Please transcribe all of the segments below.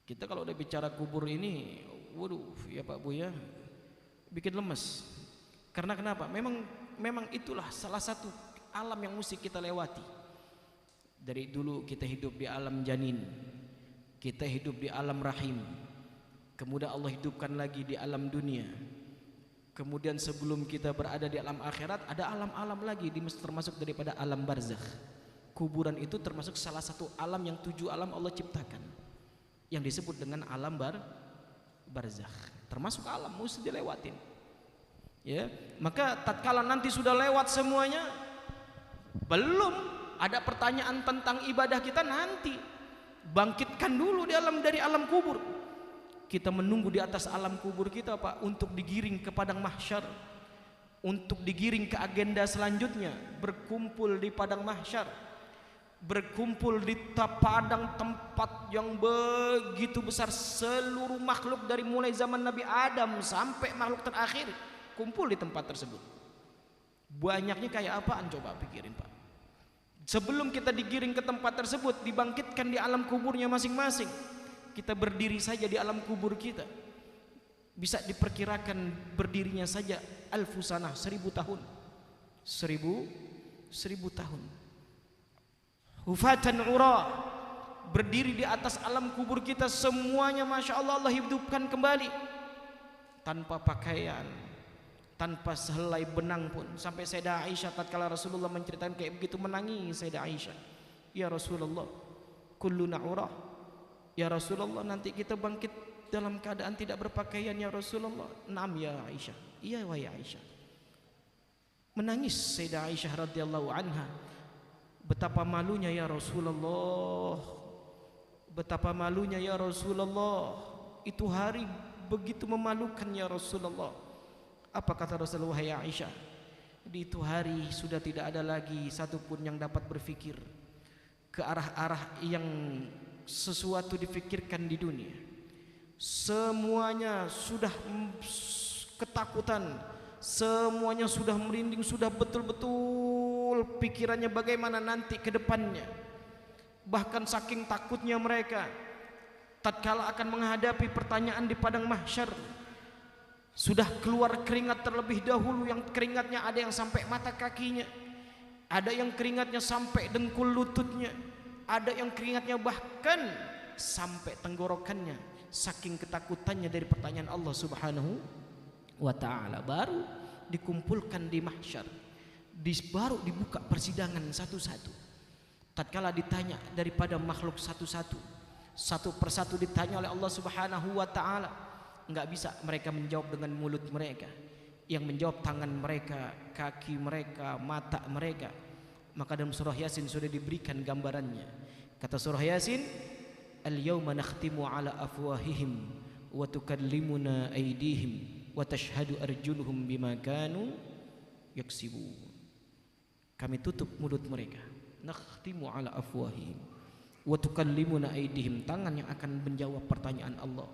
Kita kalau udah bicara kubur ini, waduh ya Pak Buya, bikin lemes. Karena kenapa? Memang itulah salah satu alam yang mesti kita lewati. Dari dulu kita hidup di alam janin, kita hidup di alam rahim, kemudian Allah hidupkan lagi di alam dunia. Kemudian sebelum kita berada di alam akhirat, ada alam-alam lagi, termasuk daripada alam barzakh. Kuburan itu termasuk salah satu alam yang 7 alam Allah ciptakan, yang disebut dengan alam barzakh. Termasuk alam mesti dilewatin. Ya, maka tatkala nanti sudah lewat semuanya, belum ada pertanyaan tentang ibadah kita nanti. Bangkitkan dulu dari alam kubur. Kita menunggu di atas alam kubur kita Pak, untuk digiring ke padang mahsyar, untuk digiring ke agenda selanjutnya, berkumpul di padang mahsyar, berkumpul di padang tempat yang begitu besar. Seluruh makhluk dari mulai zaman Nabi Adam sampai makhluk terakhir kumpul di tempat tersebut. Banyaknya kayak apaan coba pikirin Pak. Sebelum kita digiring ke tempat tersebut, dibangkitkan di alam kuburnya masing-masing, kita berdiri saja di alam kubur kita bisa diperkirakan berdirinya saja alfu sanah, 1000 tahun. 1000 tahun. Hufatan urah, berdiri di atas alam kubur kita semuanya, masya Allah, Allah hidupkan kembali tanpa pakaian, tanpa sehelai benang pun. Sampai Sayyidah Aisyah tatkala Rasulullah menceritakan kayak begitu, menangis Sayyidah Aisyah, ya Rasulullah, kulluna urah, ya Rasulullah, nanti kita bangkit dalam keadaan tidak berpakaian ya Rasulullah. Naam ya Aisyah, iya wahai Aisyah. Menangis Sayyidah Aisyah radhiyallahu anha, betapa malunya ya Rasulullah, betapa malunya ya Rasulullah, itu hari begitu memalukan ya Rasulullah. Apa kata Rasulullah, ya Aisyah, di itu hari sudah tidak ada lagi satupun yang dapat berfikir ke arah-arah yang sesuatu difikirkan di dunia. Semuanya sudah ketakutan, semuanya sudah merinding, sudah betul-betul pikirannya bagaimana nanti ke depannya. Bahkan saking takutnya mereka tatkala akan menghadapi pertanyaan di padang mahsyar, sudah keluar keringat terlebih dahulu, yang keringatnya ada yang sampai mata kakinya, ada yang keringatnya sampai dengkul lututnya, ada yang keringatnya bahkan sampai tenggorokannya, saking ketakutannya dari pertanyaan Allah Subhanahu wa ta'ala. Baru dikumpulkan di mahsyar, baru dibuka persidangan satu-satu. Tatkala ditanya daripada makhluk satu-satu, satu persatu ditanya oleh Allah Subhanahu wa ta'ala, enggak bisa mereka menjawab dengan mulut mereka, yang menjawab tangan mereka, kaki mereka, mata mereka. Maka dalam surah Yasin sudah diberikan gambarannya. Kata surah Yasin, al-yawma nakhtimu ala afwahihim wa tukallimuna aydihim wa tashhadu arjuluhum bima kanu yaksibun. Kami tutup mulut mereka, nakhtimu ala afwahihim wa tukallimuna aydihim, tangan yang akan menjawab pertanyaan Allah,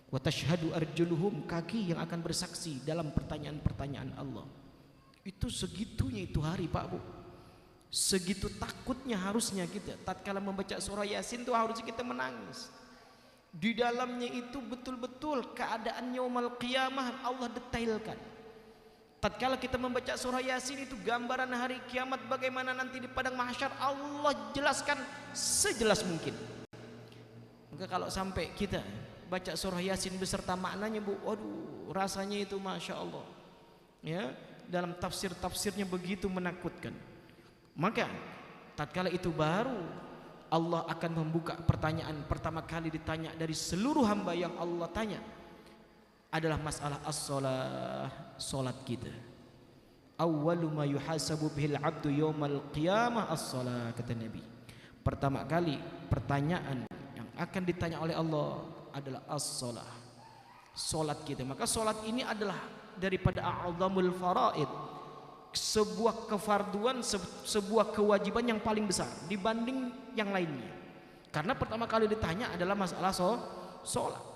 wa tashhadu arjuluhum, kaki yang akan bersaksi dalam pertanyaan-pertanyaan Allah. Itu segitunya itu hari Pak Bu. Segitu takutnya harusnya kita tatkala membaca surah Yasin itu harusnya kita menangis. Di dalamnya itu betul-betul keadaan yaumul qiyamah Allah detailkan. Tatkala kita membaca surah Yasin itu gambaran hari kiamat bagaimana nanti di padang mahsyar Allah jelaskan sejelas mungkin. Maka kalau sampai kita baca surah Yasin beserta maknanya Bu, waduh rasanya itu masya Allah ya, dalam tafsir-tafsirnya begitu menakutkan. Maka tatkala itu baru Allah akan membuka pertanyaan. Pertama kali ditanya dari seluruh hamba yang Allah tanya adalah masalah as-shalah, salat kita. Awwalu ma yuhasabu bihil abdu yaumal qiyamah as-shalah, kata Nabi. Pertama kali pertanyaan yang akan ditanya oleh Allah adalah as-shalah, salat kita. Maka salat ini adalah daripada a'zamul faraid, sebuah kefarduan, sebuah kewajiban yang paling besar dibanding yang lainnya. Karena pertama kali ditanya adalah masalah salat.